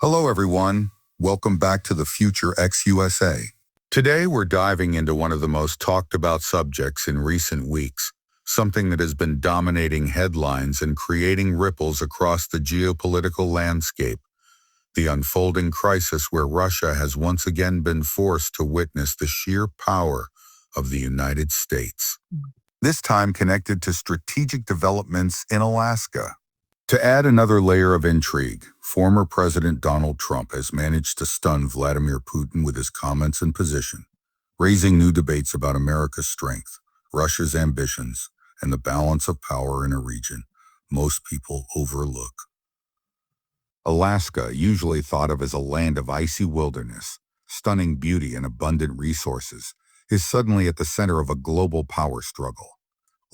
Hello, everyone. Welcome back to the Future X USA. Today, we're diving into one of the most talked about subjects in recent weeks, something that has been dominating headlines and creating ripples across the geopolitical landscape, the unfolding crisis where Russia has once again been forced to witness the sheer power of the United States. This time connected to strategic developments in Alaska. To add another layer of intrigue, former President Donald Trump has managed to stun Vladimir Putin with his comments and position, raising new debates about America's strength, Russia's ambitions, and the balance of power in a region most people overlook. Alaska, usually thought of as a land of icy wilderness, stunning beauty and abundant resources, is suddenly at the center of a global power struggle.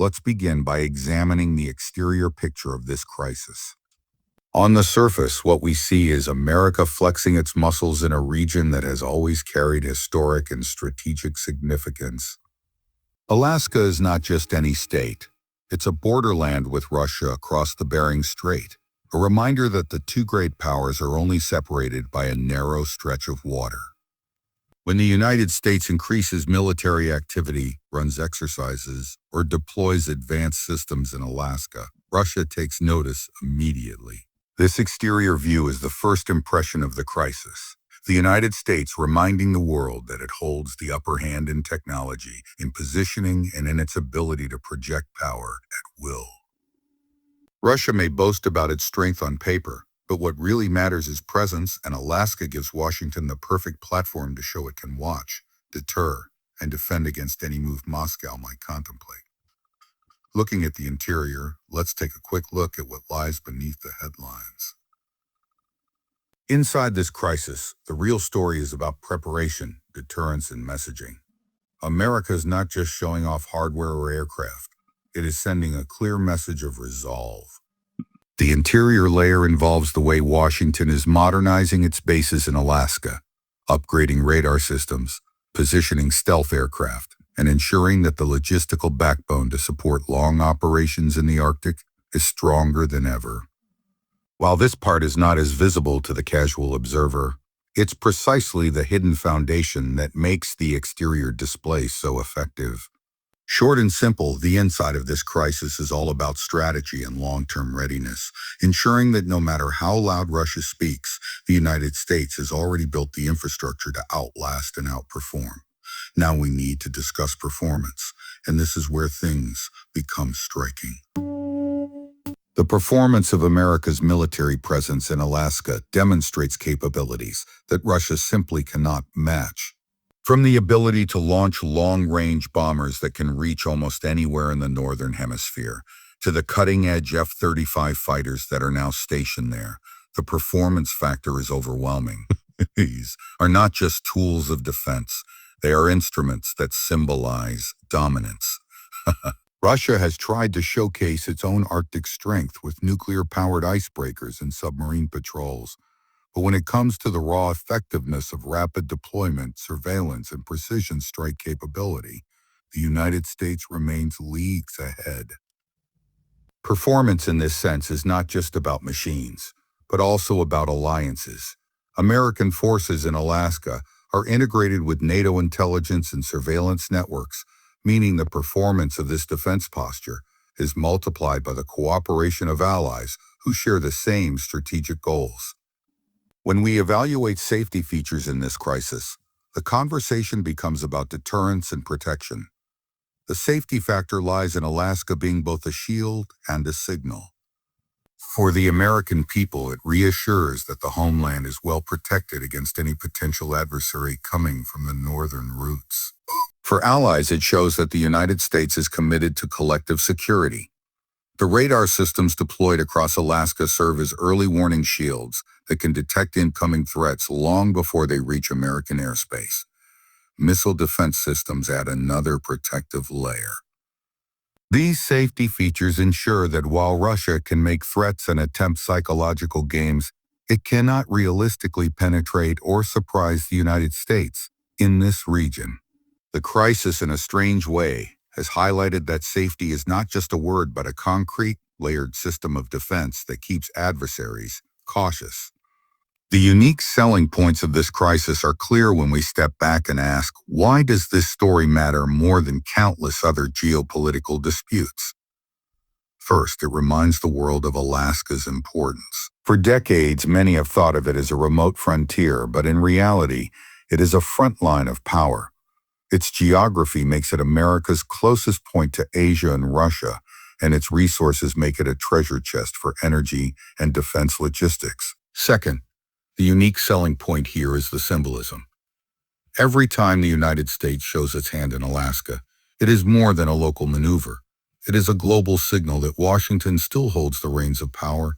Let's begin by examining the exterior picture of this crisis. On the surface, what we see is America flexing its muscles in a region that has always carried historic and strategic significance. Alaska is not just any state. It's a borderland with Russia across the Bering Strait, a reminder that the two great powers are only separated by a narrow stretch of water. When the United States increases military activity, runs exercises, or deploys advanced systems in Alaska, Russia takes notice immediately. This exterior view is the first impression of the crisis. The United States reminding the world that it holds the upper hand in technology, in positioning, and in its ability to project power at will. Russia may boast about its strength on paper, but what really matters is presence, and Alaska gives Washington the perfect platform to show it can watch, deter, and defend against any move Moscow might contemplate. Looking at the interior, let's take a quick look at what lies beneath the headlines. Inside this crisis, the real story is about preparation, deterrence, and messaging. America is not just showing off hardware or aircraft. It is sending a clear message of resolve. The interior layer involves the way Washington is modernizing its bases in Alaska, upgrading radar systems, positioning stealth aircraft, and ensuring that the logistical backbone to support long operations in the Arctic is stronger than ever. While this part is not as visible to the casual observer, it's precisely the hidden foundation that makes the exterior display so effective. Short and simple, the inside of this crisis is all about strategy and long-term readiness, ensuring that no matter how loud Russia speaks, the United States has already built the infrastructure to outlast and outperform. Now we need to discuss performance, and this is where things become striking. The performance of America's military presence in Alaska demonstrates capabilities that Russia simply cannot match. From the ability to launch long-range bombers that can reach almost anywhere in the Northern Hemisphere, to the cutting-edge F-35 fighters that are now stationed there, the performance factor is overwhelming. These are not just tools of defense, they are instruments that symbolize dominance. Russia has tried to showcase its own Arctic strength with nuclear-powered icebreakers and submarine patrols. But when it comes to the raw effectiveness of rapid deployment, surveillance, and precision strike capability, the United States remains leagues ahead. Performance in this sense is not just about machines, but also about alliances. American forces in Alaska are integrated with NATO intelligence and surveillance networks, meaning the performance of this defense posture is multiplied by the cooperation of allies who share the same strategic goals. When we evaluate safety features in this crisis, the conversation becomes about deterrence and protection. The safety factor lies in Alaska being both a shield and a signal. For the American people, it reassures that the homeland is well protected against any potential adversary coming from the northern routes. For allies, it shows that the United States is committed to collective security. The radar systems deployed across Alaska serve as early warning shields that can detect incoming threats long before they reach American airspace. Missile defense systems add another protective layer. These safety features ensure that while Russia can make threats and attempt psychological games, it cannot realistically penetrate or surprise the United States in this region. The crisis, in a strange way, has highlighted that safety is not just a word but a concrete, layered system of defense that keeps adversaries cautious. The unique selling points of this crisis are clear when we step back and ask, why does this story matter more than countless other geopolitical disputes? First, it reminds the world of Alaska's importance. For decades, many have thought of it as a remote frontier, but in reality, it is a front line of power. Its geography makes it America's closest point to Asia and Russia, and its resources make it a treasure chest for energy and defense logistics. Second, the unique selling point here is the symbolism. Every time the United States shows its hand in Alaska, it is more than a local maneuver. It is a global signal that Washington still holds the reins of power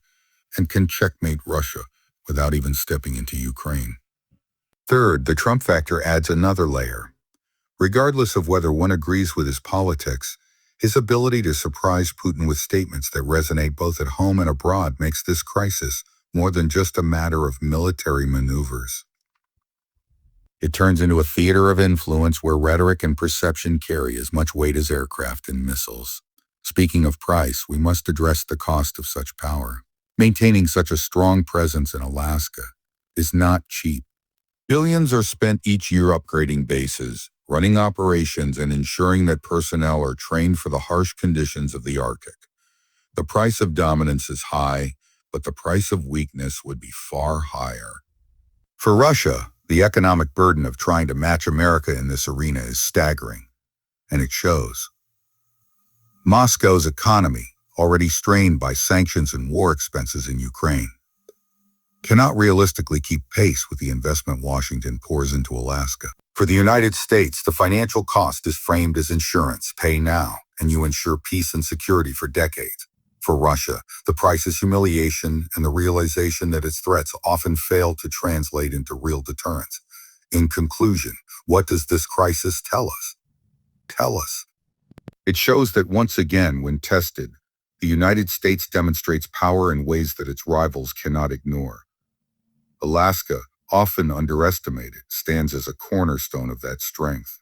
and can checkmate Russia without even stepping into Ukraine. Third, the Trump factor adds another layer. Regardless of whether one agrees with his politics, his ability to surprise Putin with statements that resonate both at home and abroad makes this crisis more than just a matter of military maneuvers. It turns into a theater of influence where rhetoric and perception carry as much weight as aircraft and missiles. Speaking of price, we must address the cost of such power. Maintaining such a strong presence in Alaska is not cheap. Billions are spent each year upgrading bases, running operations, and ensuring that personnel are trained for the harsh conditions of the Arctic. The price of dominance is high, but the price of weakness would be far higher. For Russia, the economic burden of trying to match America in this arena is staggering, and it shows. Moscow's economy, already strained by sanctions and war expenses in Ukraine, cannot realistically keep pace with the investment Washington pours into Alaska. For the United States, the financial cost is framed as insurance, pay now, and you ensure peace and security for decades. For Russia, the price is humiliation and the realization that its threats often fail to translate into real deterrence. In conclusion, what does this crisis tell us? It shows that once again, when tested, the United States demonstrates power in ways that its rivals cannot ignore. Alaska, often underestimated, stands as a cornerstone of that strength.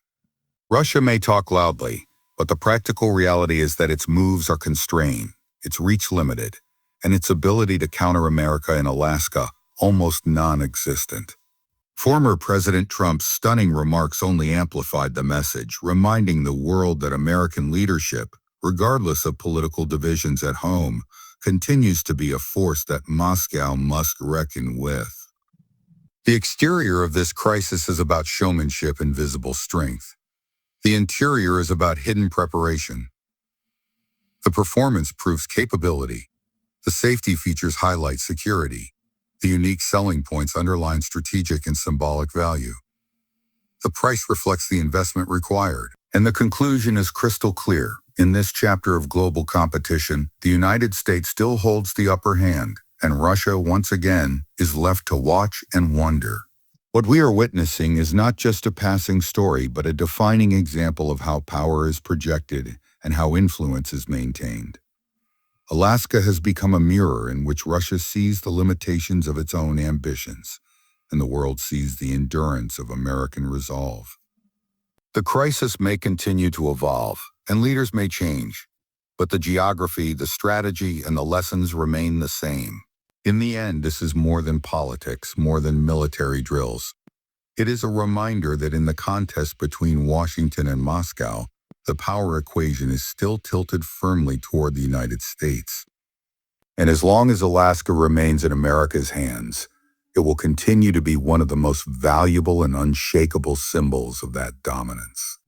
Russia may talk loudly, but the practical reality is that its moves are constrained, its reach limited, and its ability to counter America in Alaska almost non-existent. Former President Trump's stunning remarks only amplified the message, reminding the world that American leadership, regardless of political divisions at home, continues to be a force that Moscow must reckon with. The exterior of this crisis is about showmanship and visible strength. The interior is about hidden preparation. The performance proves capability. The safety features highlight security. The unique selling points underline strategic and symbolic value. The price reflects the investment required. And the conclusion is crystal clear. In this chapter of global competition, the United States still holds the upper hand, and Russia, once again, is left to watch and wonder. What we are witnessing is not just a passing story, but a defining example of how power is projected and how influence is maintained. Alaska has become a mirror in which Russia sees the limitations of its own ambitions, and the world sees the endurance of American resolve. The crisis may continue to evolve, and leaders may change, but the geography, the strategy, and the lessons remain the same. In the end, this is more than politics, more than military drills. It is a reminder that in the contest between Washington and Moscow, the power equation is still tilted firmly toward the United States. And as long as Alaska remains in America's hands, it will continue to be one of the most valuable and unshakable symbols of that dominance.